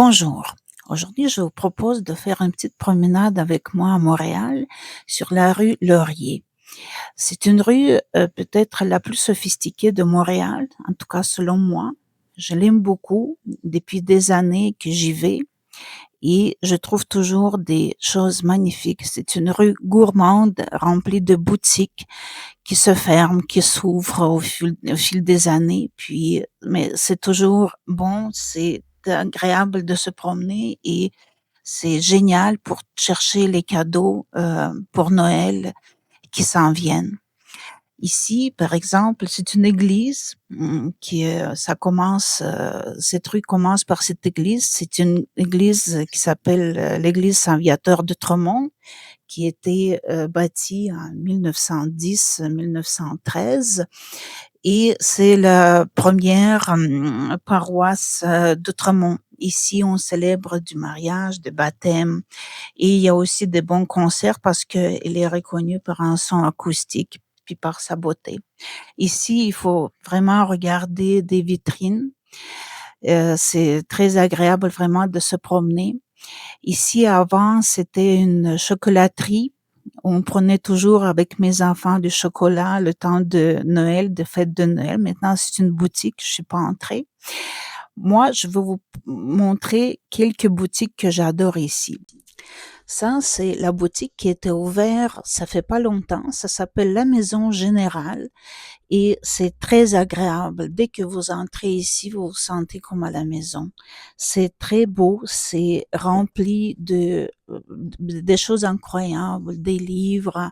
Bonjour. Aujourd'hui, je vous propose de faire une petite promenade avec moi à Montréal, sur la rue Laurier. C'est une rue, peut-être la plus sophistiquée de Montréal, en tout cas selon moi. Je l'aime beaucoup depuis des années que j'y vais et je trouve toujours des choses magnifiques. C'est une rue gourmande, remplie de boutiques qui se ferment, qui s'ouvrent au fil des années. Puis, mais c'est toujours bon, c'est agréable de se promener et c'est génial pour chercher les cadeaux pour Noël qui s'en viennent. Ici, par exemple, c'est une église ça commence, cette rue commence par cette église. C'est une église qui s'appelle l'église Saint-Viateur de Tremont, qui était bâtie en 1910-1913 et c'est la première paroisse d'Outremont. Ici, on célèbre du mariage, des baptêmes et il y a aussi des bons concerts parce qu'elle est reconnue par un son acoustique puis par sa beauté. Ici, il faut vraiment regarder des vitrines. C'est très agréable vraiment de se promener. Ici, avant, c'était une chocolaterie. On prenait toujours avec mes enfants du chocolat le temps de Noël, de fête de Noël. Maintenant, c'est une boutique, je suis pas entrée. Moi, je vais vous montrer quelques boutiques que j'adore ici. Ça, c'est la boutique qui était ouverte, ça fait pas longtemps. Ça s'appelle La Maison Générale et c'est très agréable. Dès que vous entrez ici, vous vous sentez comme à la maison. C'est très beau, c'est rempli des choses incroyables, des livres,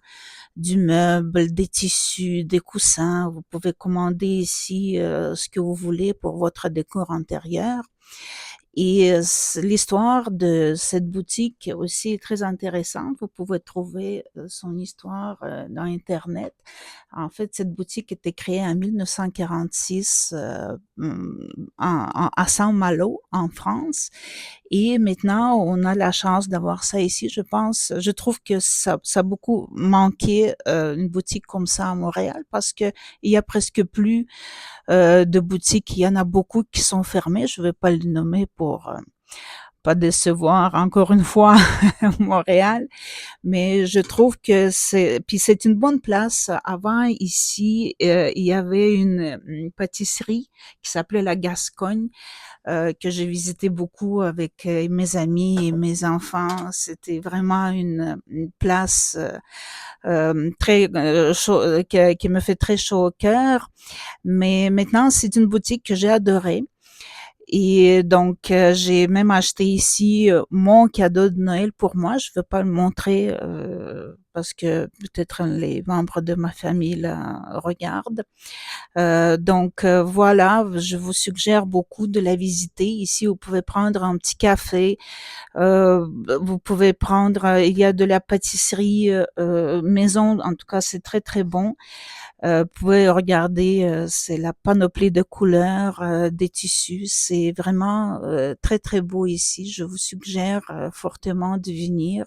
du meuble, des tissus, des coussins. Vous pouvez commander ici ce que vous voulez pour votre décor intérieur. Et l'histoire de cette boutique aussi est très intéressante. Vous pouvez trouver son histoire dans Internet. En fait, cette boutique était créée en 1946 à Saint-Malo, en France. Et maintenant, on a la chance d'avoir ça ici. Je trouve que ça a beaucoup manqué une boutique comme ça à Montréal parce que il y a presque plus de boutiques. Il y en a beaucoup qui sont fermées. Je ne vais pas le nommer pour pas décevoir encore une fois Montréal, mais je trouve que c'est une bonne place. Avant ici, il y avait une pâtisserie qui s'appelait la Gascogne que j'ai visité beaucoup avec mes amis et mes enfants. C'était vraiment une place très chaud, qui me fait très chaud au cœur. Mais maintenant, c'est une boutique que j'ai adorée. Et donc, j'ai même acheté ici mon cadeau de Noël pour moi. Je ne veux pas le montrer parce que peut-être les membres de ma famille la regardent. Donc, voilà, je vous suggère beaucoup de la visiter. Ici, vous pouvez prendre un petit café. Vous pouvez prendre, il y a de la pâtisserie maison. En tout cas, c'est très, très bon. Vous pouvez regarder, c'est la panoplie de couleurs, des tissus. C'est vraiment très, très beau ici. Je vous suggère fortement de venir,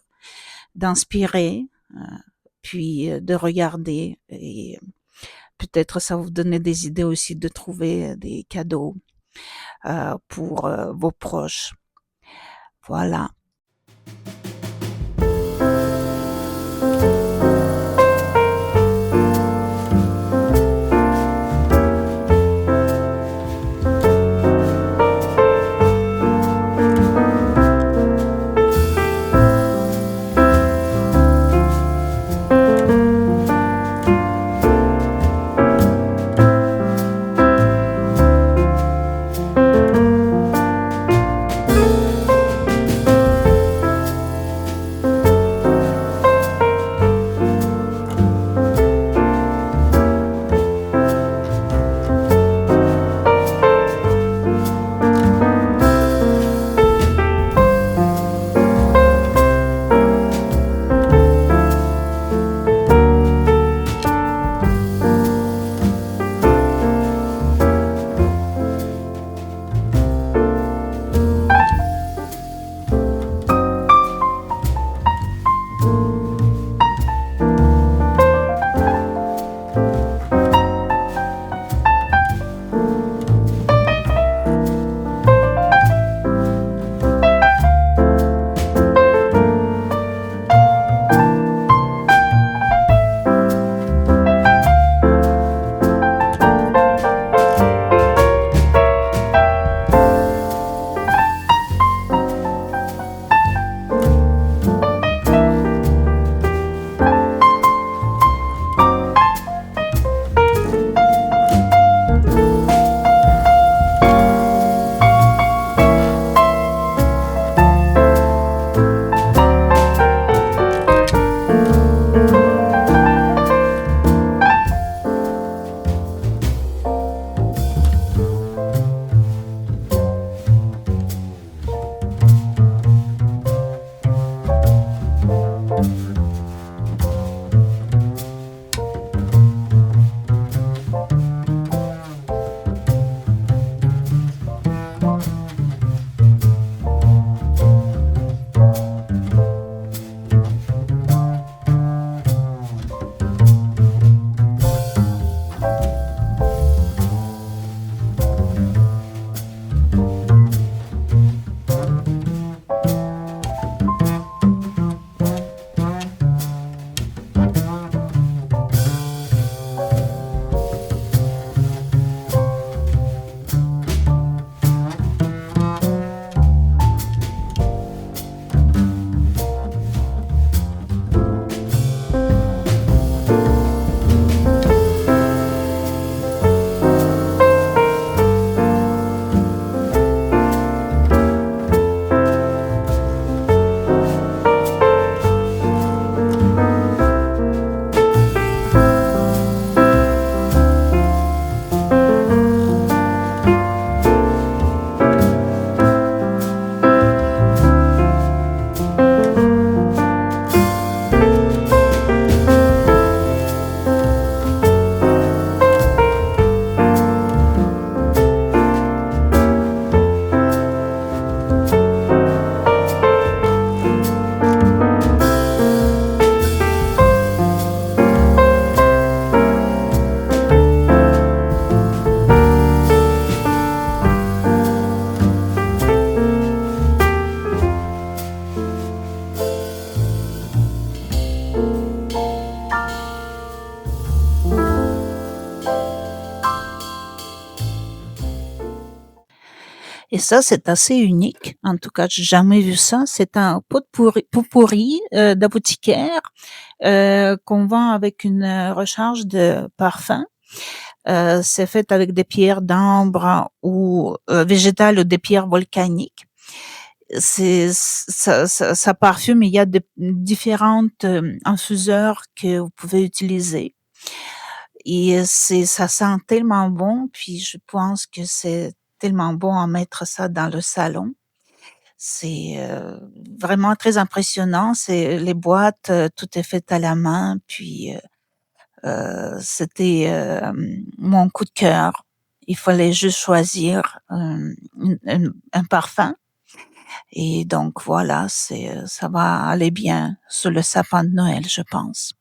d'inspirer, puis de regarder et peut-être ça va vous donner des idées aussi de trouver des cadeaux pour vos proches. Voilà. ça, c'est assez unique. En tout cas, j'ai jamais vu ça. C'est un pot-pourri d'apothicaire qu'on vend avec une recharge de parfum. C'est fait avec des pierres d'ambre ou végétales ou des pierres volcaniques. Ça parfume. Il y a différentes infuseurs que vous pouvez utiliser. Et ça sent tellement bon. Puis je pense que c'est tellement bon à mettre ça dans le salon. C'est vraiment très impressionnant. C'est les boîtes, tout est fait à la main. Puis c'était mon coup de cœur. Il fallait juste choisir un parfum. Et donc voilà, ça va aller bien sur le sapin de Noël, je pense.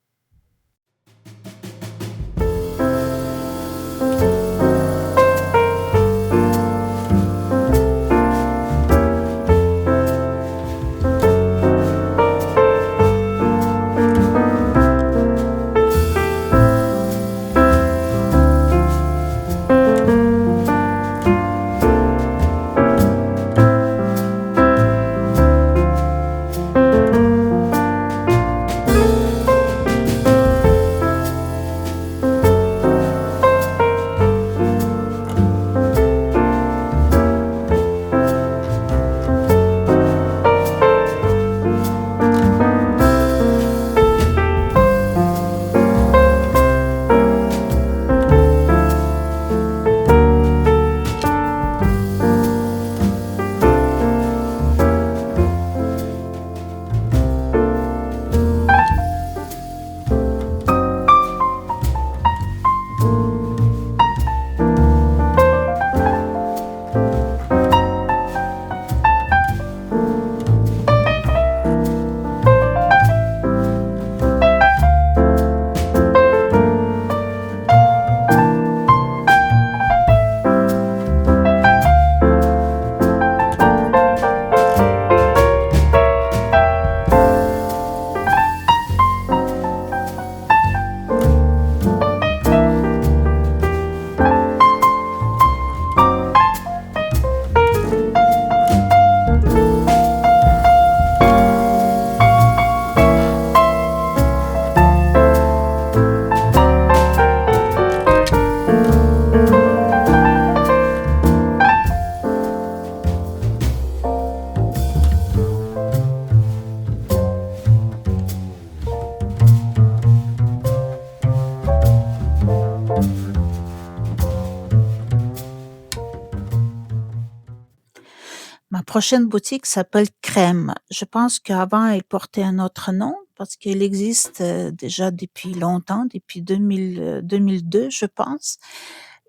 Ma prochaine boutique s'appelle Crème. Je pense qu'avant, elle portait un autre nom parce qu'elle existe déjà depuis longtemps, depuis 2002, je pense.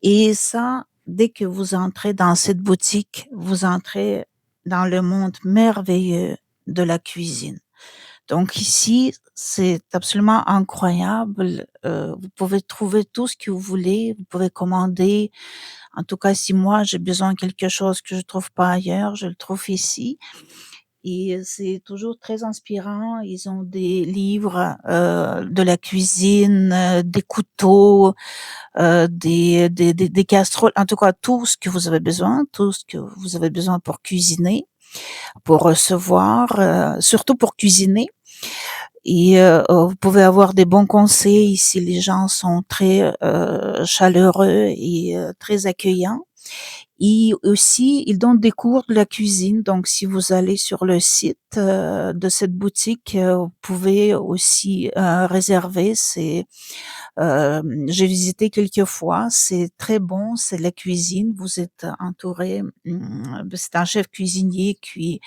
Et ça, dès que vous entrez dans cette boutique, vous entrez dans le monde merveilleux de la cuisine. Donc ici, c'est absolument incroyable. Vous pouvez trouver tout ce que vous voulez. Vous pouvez commander. En tout cas, si moi j'ai besoin de quelque chose que je trouve pas ailleurs, je le trouve ici. Et c'est toujours très inspirant. Ils ont des livres de la cuisine, des couteaux, des casseroles. En tout cas, tout ce que vous avez besoin, tout ce que vous avez besoin pour cuisiner, pour recevoir, surtout pour cuisiner. Et vous pouvez avoir des bons conseils ici. Les gens sont très chaleureux et très accueillants. Et aussi, ils donnent des cours de la cuisine. Donc, si vous allez sur le site de cette boutique, vous pouvez aussi réserver. J'ai visité quelques fois. C'est très bon. C'est la cuisine. Vous êtes entouré. C'est un chef cuisinier qui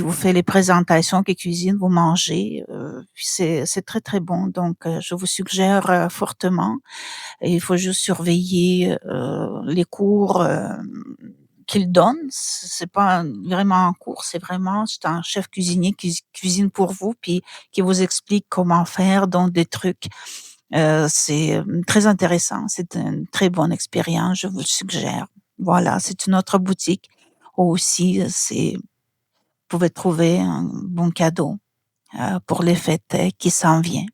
vous fait les présentations, qui cuisine, vous mangez. C'est très très bon. Donc, je vous suggère fortement. Et il faut juste surveiller les cours qu'il donne. C'est pas vraiment un cours, c'est un chef cuisinier qui cuisine pour vous, puis qui vous explique comment faire, donc des trucs. C'est très intéressant. C'est une très bonne expérience, je vous le suggère. Voilà, c'est une autre boutique aussi. Vous pouvez trouver un bon cadeau pour les fêtes qui s'en viennent.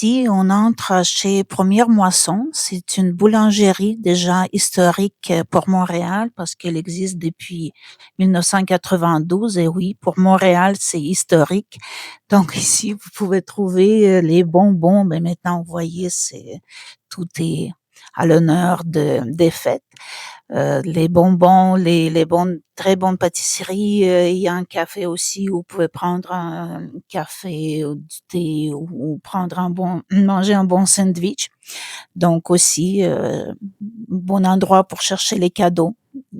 Ici, on entre chez Première Moisson. C'est une boulangerie déjà historique pour Montréal parce qu'elle existe depuis 1992. Et oui, pour Montréal, c'est historique. Donc ici, vous pouvez trouver les bonbons. Mais maintenant, vous voyez, tout est à l'honneur des fêtes. Les bonbons, les bonnes, très bonnes pâtisseries. Il y a un café aussi où vous pouvez prendre un café ou du thé ou prendre manger un bon sandwich. Donc aussi, bon endroit pour chercher les cadeaux.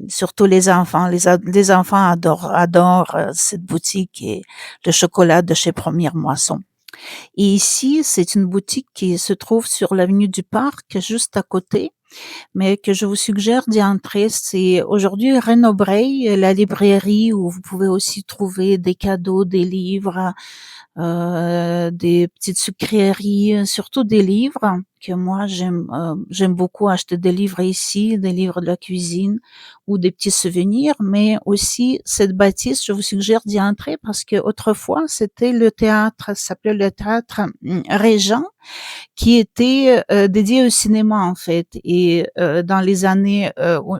Surtout les enfants. Les enfants adorent cette boutique et le chocolat de chez Première Moisson. Et ici, c'est une boutique qui se trouve sur l'avenue du Parc, juste à côté, mais que je vous suggère d'y entrer. C'est aujourd'hui Renobrey, la librairie où vous pouvez aussi trouver des cadeaux, des livres, des petites sucreries, surtout des livres que moi j'aime beaucoup acheter des livres ici, des livres de la cuisine ou des petits souvenirs, mais aussi cette bâtisse, je vous suggère d'y entrer parce que autrefois c'était le théâtre, ça s'appelait le théâtre Régent qui était dédié au cinéma en fait. Et dans les années,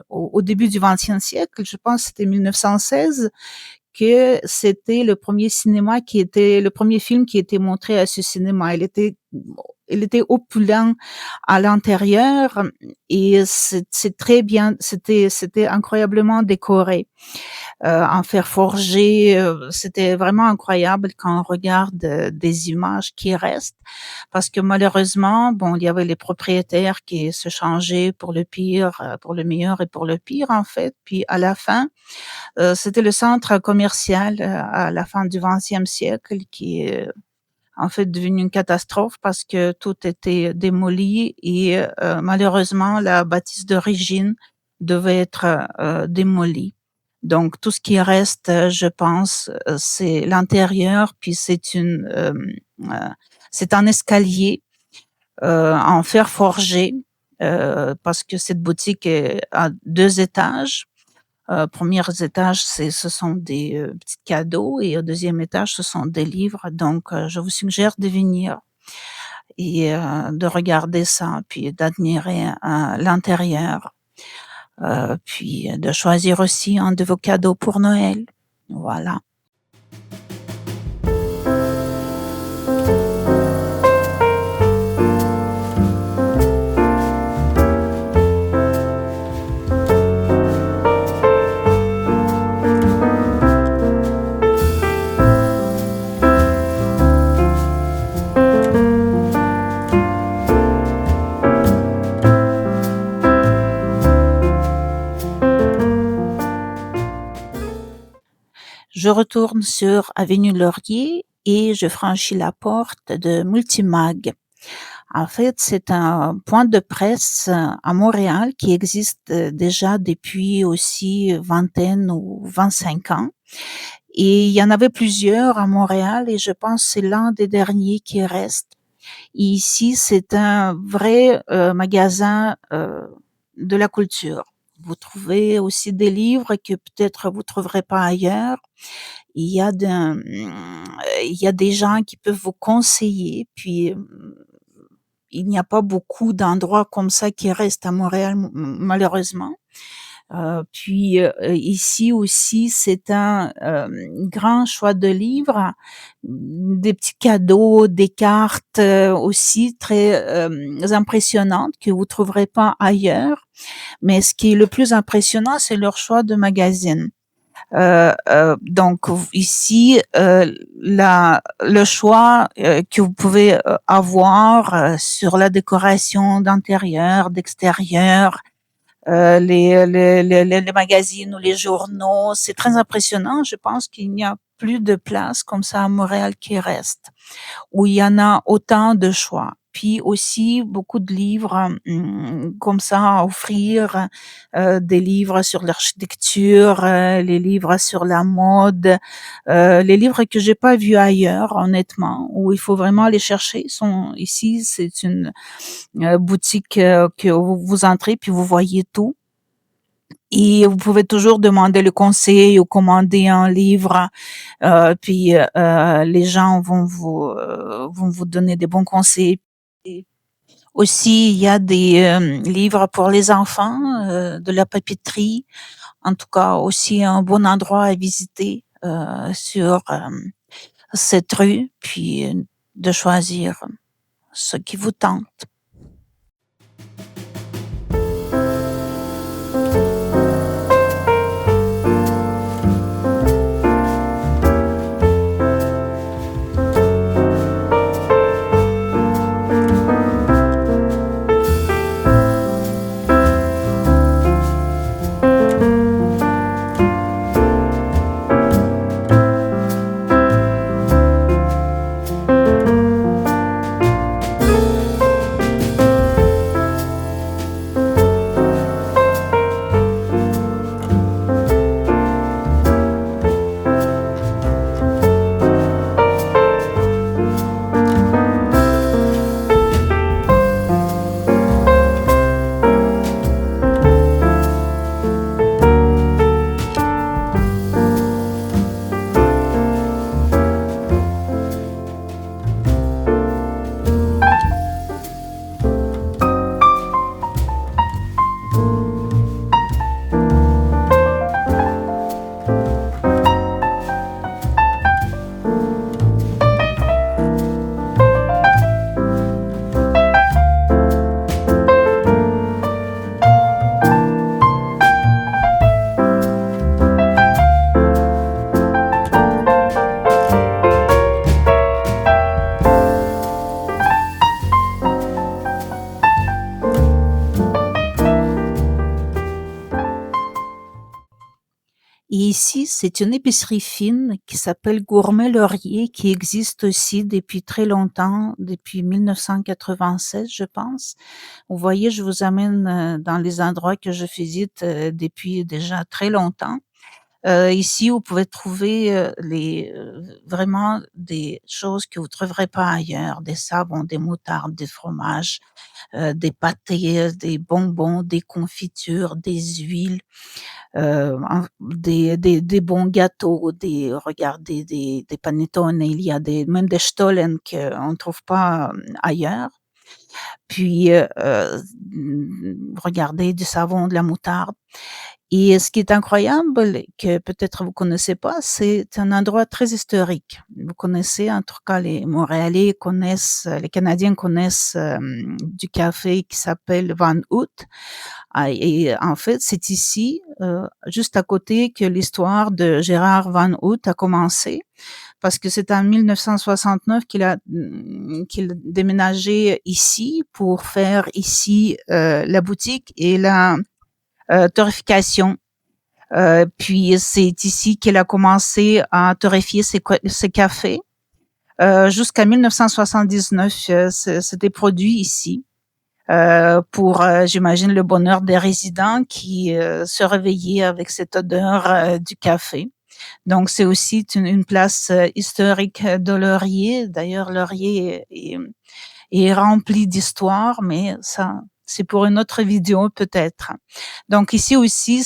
au début du 20e siècle, je pense que c'était 1916, que c'était le premier film qui était montré à ce cinéma. Il était opulent à l'intérieur et c'est très bien, c'était incroyablement décoré en fer forgé. C'était vraiment incroyable quand on regarde des images qui restent, parce que malheureusement, bon, il y avait les propriétaires qui se changeaient pour le pire, pour le meilleur et pour le pire en fait. Puis à la fin, c'était le centre commercial à la fin du 20e siècle qui est en fait devenu une catastrophe parce que tout était démoli et malheureusement la bâtisse d'origine devait être démolie. Donc tout ce qui reste, je pense, c'est l'intérieur, puis c'est un escalier en fer forgé parce que cette boutique est à 2 étages. Premiers étages, ce sont des petits cadeaux et au deuxième étage, ce sont des livres. Donc, je vous suggère de venir et de regarder ça, puis d'admirer l'intérieur, puis de choisir aussi un de vos cadeaux pour Noël. Voilà. Je retourne sur avenue Laurier et je franchis la porte de Multimag. En fait, c'est un point de presse à Montréal qui existe déjà depuis aussi vingtaine ou 25 ans. Et il y en avait plusieurs à Montréal et je pense que c'est l'un des derniers qui reste. Et ici, c'est un vrai magasin de la culture. Vous trouvez aussi des livres que peut-être vous trouverez pas ailleurs. Il y a des gens qui peuvent vous conseiller, puis il n'y a pas beaucoup d'endroits comme ça qui restent à Montréal, malheureusement. Puis ici aussi, c'est un grand choix de livres, des petits cadeaux, des cartes aussi très impressionnantes que vous trouverez pas ailleurs. Mais ce qui est le plus impressionnant, c'est leur choix de magazines. Donc ici, le choix que vous pouvez avoir sur la décoration d'intérieur, d'extérieur, les magazines ou les journaux, c'est très impressionnant. Je pense qu'il n'y a plus de place comme ça à Montréal qui reste, où il y en a autant de choix. Puis aussi beaucoup de livres comme ça à offrir, des livres sur l'architecture, les livres sur la mode, les livres que j'ai pas vus ailleurs, honnêtement, où il faut vraiment les chercher. Sont ici, c'est une boutique que vous entrez puis vous voyez tout. Et vous pouvez toujours demander le conseil ou commander un livre, puis les gens vont vous donner des bons conseils. Et aussi, il y a des livres pour les enfants, de la papeterie. En tout cas, aussi un bon endroit à visiter sur cette rue, puis de choisir ce qui vous tente. Et ici, c'est une épicerie fine qui s'appelle Gourmet Laurier, qui existe aussi depuis très longtemps, depuis 1996, je pense. Vous voyez, je vous amène dans les endroits que je visite depuis déjà très longtemps. Ici, vous pouvez trouver vraiment des choses que vous ne trouverez pas ailleurs, des savons, des moutardes, des fromages, des pâtés, des bonbons, des confitures, des huiles, des bons gâteaux, regardez, des panettone, il y a même des Stollen qu'on ne trouve pas ailleurs. Puis, regardez, du savon, de la moutarde. Et ce qui est incroyable, que peut-être vous connaissez pas, c'est un endroit très historique. Vous connaissez, en tout cas, les Montréalais connaissent, les Canadiens connaissent du café qui s'appelle Van Hout. Ah, et en fait, c'est ici, juste à côté, que l'histoire de Gérard Van Hout a commencé, parce que c'est en 1969 qu'il a déménagé ici pour faire ici la boutique et la torréfication. Puis c'est ici qu'il a commencé à torréfier ses cafés. Jusqu'à 1979, c'était produit ici pour, j'imagine, le bonheur des résidents qui se réveillaient avec cette odeur du café. Donc, c'est aussi une place historique de Laurier. D'ailleurs, Laurier est rempli d'histoire, mais ça, c'est pour une autre vidéo peut-être. Donc ici aussi,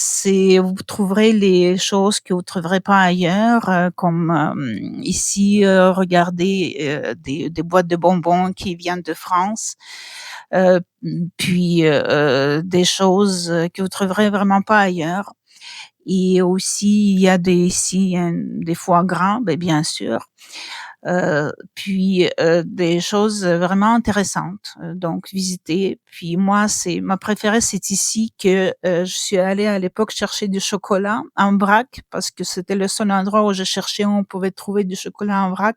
vous trouverez les choses que vous trouverez pas ailleurs, comme ici, regardez des boîtes de bonbons qui viennent de France, puis des choses que vous trouverez vraiment pas ailleurs. Et aussi, il y a ici des foie gras, ben, bien sûr. Puis des choses vraiment intéressantes, donc visiter. Puis moi, c'est ma préférée, c'est ici que je suis allée à l'époque chercher du chocolat en vrac parce que c'était le seul endroit où je cherchais où on pouvait trouver du chocolat en vrac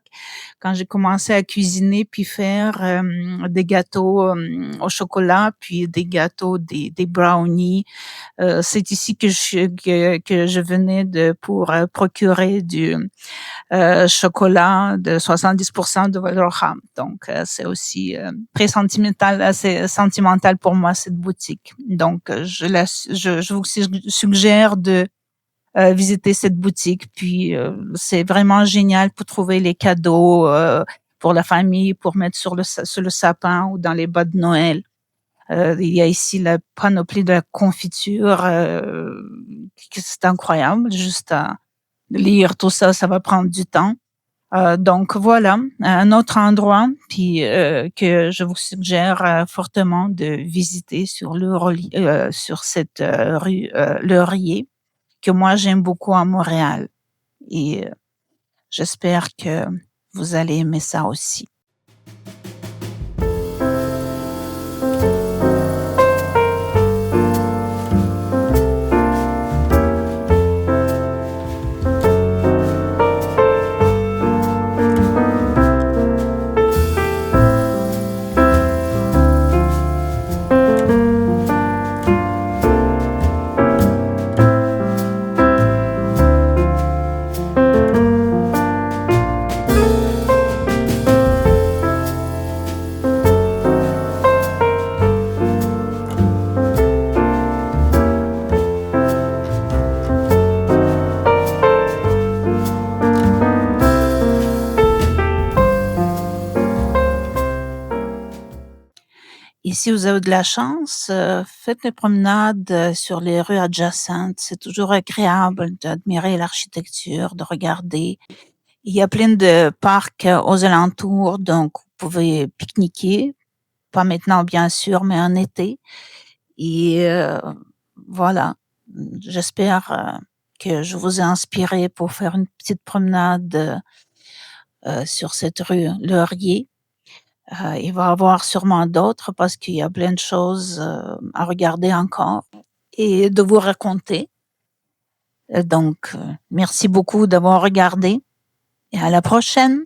quand j'ai commencé à cuisiner puis faire des gâteaux au chocolat, puis des gâteaux, des brownies. C'est ici que je venais pour procurer du chocolat de 70% de Valorham. Donc, c'est aussi très sentimental, assez sentimental pour moi, cette boutique. Donc, je vous suggère de visiter cette boutique. Puis, c'est vraiment génial pour trouver les cadeaux pour la famille, pour mettre sur le sapin ou dans les bas de Noël. Il y a ici la panoplie de la confiture, c'est incroyable. Juste à lire tout ça, ça va prendre du temps. Donc voilà, un autre endroit puis, que je vous suggère, fortement de visiter sur cette, rue, Laurier, que moi j'aime beaucoup à Montréal et j'espère que vous allez aimer ça aussi. Et si vous avez de la chance, faites des promenades, sur les rues adjacentes. C'est toujours agréable d'admirer l'architecture, de regarder. Il y a plein de parcs, aux alentours, donc vous pouvez pique-niquer. Pas maintenant bien sûr, mais en été et voilà. J'espère, que je vous ai inspiré pour faire une petite promenade, sur cette rue Laurier. Il va y avoir sûrement d'autres parce qu'il y a plein de choses, à regarder encore et de vous raconter. Donc, merci beaucoup d'avoir regardé et à la prochaine.